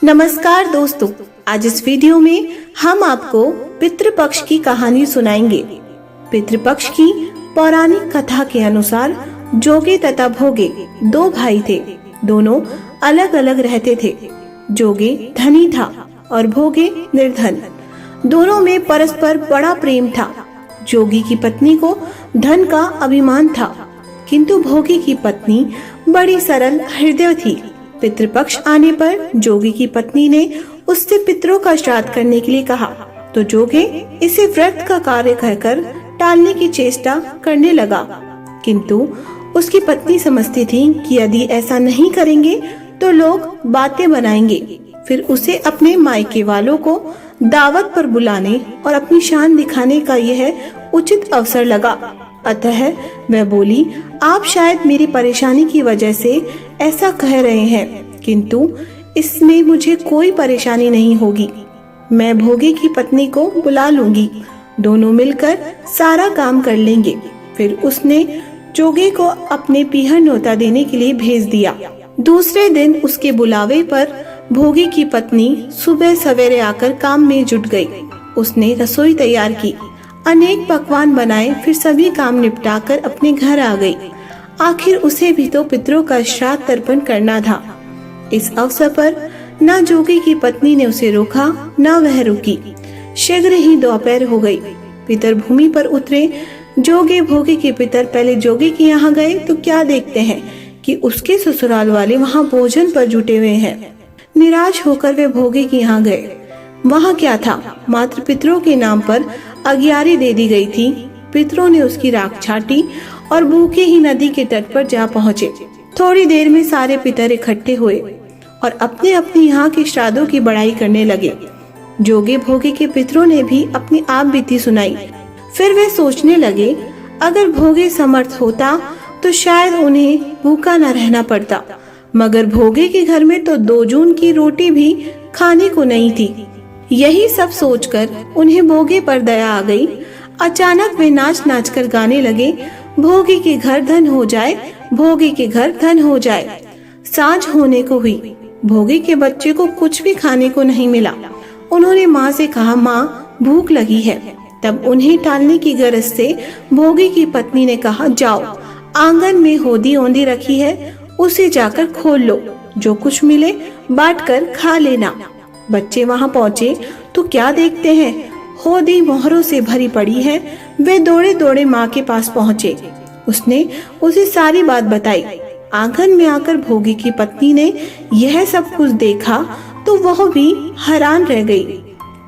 नमस्कार दोस्तों, आज इस वीडियो में हम आपको पितृपक्ष की कहानी सुनाएंगे। पितृपक्ष की पौराणिक कथा के अनुसार जोगे तथा भोगे दो भाई थे। दोनों अलग अलग रहते थे। जोगे धनी था और भोगे निर्धन। दोनों में परस्पर बड़ा प्रेम था। जोगी की पत्नी को धन का अभिमान था, किंतु भोगी की पत्नी बड़ी सरल हृदय थी। पितृपक्ष आने पर जोगी की पत्नी ने उससे पितरों का श्राद्ध करने के लिए कहा, तो जोगे इसे व्रत का कार्य कहकर टालने की चेष्टा करने लगा। किंतु उसकी पत्नी समझती थी कि यदि ऐसा नहीं करेंगे तो लोग बातें बनाएंगे। फिर उसे अपने मायके वालों को दावत पर बुलाने और अपनी शान दिखाने का यह उचित अवसर लगा। अतः वह बोली, आप शायद मेरी परेशानी की वजह से ऐसा कह रहे हैं, किंतु इसमें मुझे कोई परेशानी नहीं होगी। मैं भोगे की पत्नी को बुला लूंगी, दोनों मिलकर सारा काम कर लेंगे। फिर उसने जोगे को अपने पीहर न्योता देने के लिए भेज दिया। दूसरे दिन उसके बुलावे पर भोगे की पत्नी सुबह सवेरे आकर काम में जुट गई। उसने रसोई तैयार की, अनेक पकवान बनाए, फिर सभी काम निपटाकर अपने घर आ गई। आखिर उसे भी तो पितरों का श्राद्ध तर्पण करना था। इस अवसर पर न जोगी की पत्नी ने उसे रोका, न वह रुकी। शीघ्र ही दोपहर हो गई। पितर भूमि पर उतरे। जोगे भोगे के पितर पहले जोगी के यहाँ गए तो क्या देखते हैं कि उसके ससुराल वाले वहाँ भोजन पर जुटे हुए हैं। निराश होकर वे भोगे के यहाँ गए। वहाँ क्या था, मात्र पितरों के नाम पर अगियारी दे दी गई थी। पितरों ने उसकी राख छाटी और भूखे ही नदी के तट पर जा पहुँचे। थोड़ी देर में सारे पितर इकट्ठे हुए और अपने अपने यहाँ के श्राद्धों की बड़ाई करने लगे। जोगे भोगे के पितरों ने भी अपनी आप बीती सुनाई। फिर वे सोचने लगे, अगर भोगे समर्थ होता तो शायद उन्हें भूखा न रहना पड़ता, मगर भोगे के घर में तो 2 जून की रोटी भी खाने को नहीं थी। यही सब सोचकर उन्हें भोगे पर दया आ गई। अचानक वे नाच नाच कर गाने लगे, भोगे के घर धन हो जाए, भोगे के घर धन हो जाए। सांझ होने को हुई। भोगे के बच्चे को कुछ भी खाने को नहीं मिला। उन्होंने माँ से कहा, माँ भूख लगी है। तब उन्हें टालने की गरज से भोगे की पत्नी ने कहा, जाओ आंगन में होदी ओंदी रखी है, उसे जाकर खोल लो, जो कुछ मिले बांटकर खा लेना। बच्चे वहाँ पहुँचे तो क्या देखते हैं, होदी मोहरों से भरी पड़ी है। वे दौड़े दौड़े माँ के पास पहुँचे। उसने उसे सारी बात बताई। आंगन में आकर भोगे की पत्नी ने यह सब कुछ देखा तो वह भी हैरान रह गई।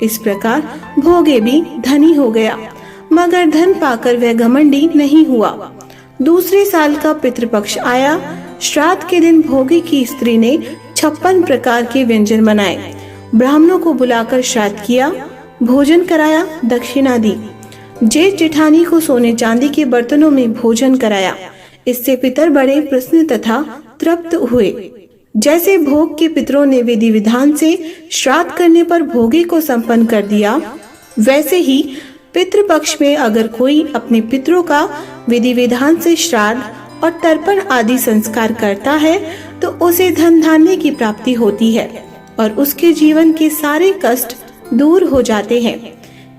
इस प्रकार भोगे भी धनी हो गया, मगर धन पाकर वह घमंडी नहीं हुआ। दूसरे साल का पितृपक्ष आया। श्राद्ध के दिन भोगे की स्त्री ने 56 प्रकार के व्यंजन बनाए। ब्राह्मणों को बुलाकर श्राद्ध किया, भोजन कराया, दक्षिणा दी। जेठ जेठानी को सोने चांदी के बर्तनों में भोजन कराया। इससे पितर बड़े प्रसन्न तथा तृप्त हुए। जैसे भोग के पितरों ने विधि विधान से श्राद्ध करने पर भोगे को संपन्न कर दिया, वैसे ही पितृपक्ष में अगर कोई अपने पितरों का विधि विधान से श्राद्ध और तर्पण आदि संस्कार करता है तो उसे धन धान्य की प्राप्ति होती है और उसके जीवन के सारे कष्ट दूर हो जाते हैं।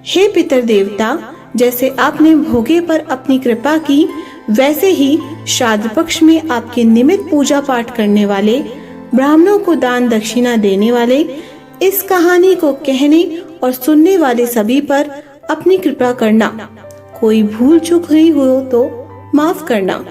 हे पितर देवता, जैसे आपने भोगे पर अपनी कृपा की, वैसे ही श्राद्ध पक्ष में आपके निमित्त पूजा पाठ करने वाले, ब्राह्मणों को दान दक्षिणा देने वाले, इस कहानी को कहने और सुनने वाले सभी पर अपनी कृपा करना। कोई भूल चूक हुई हो तो माफ करना।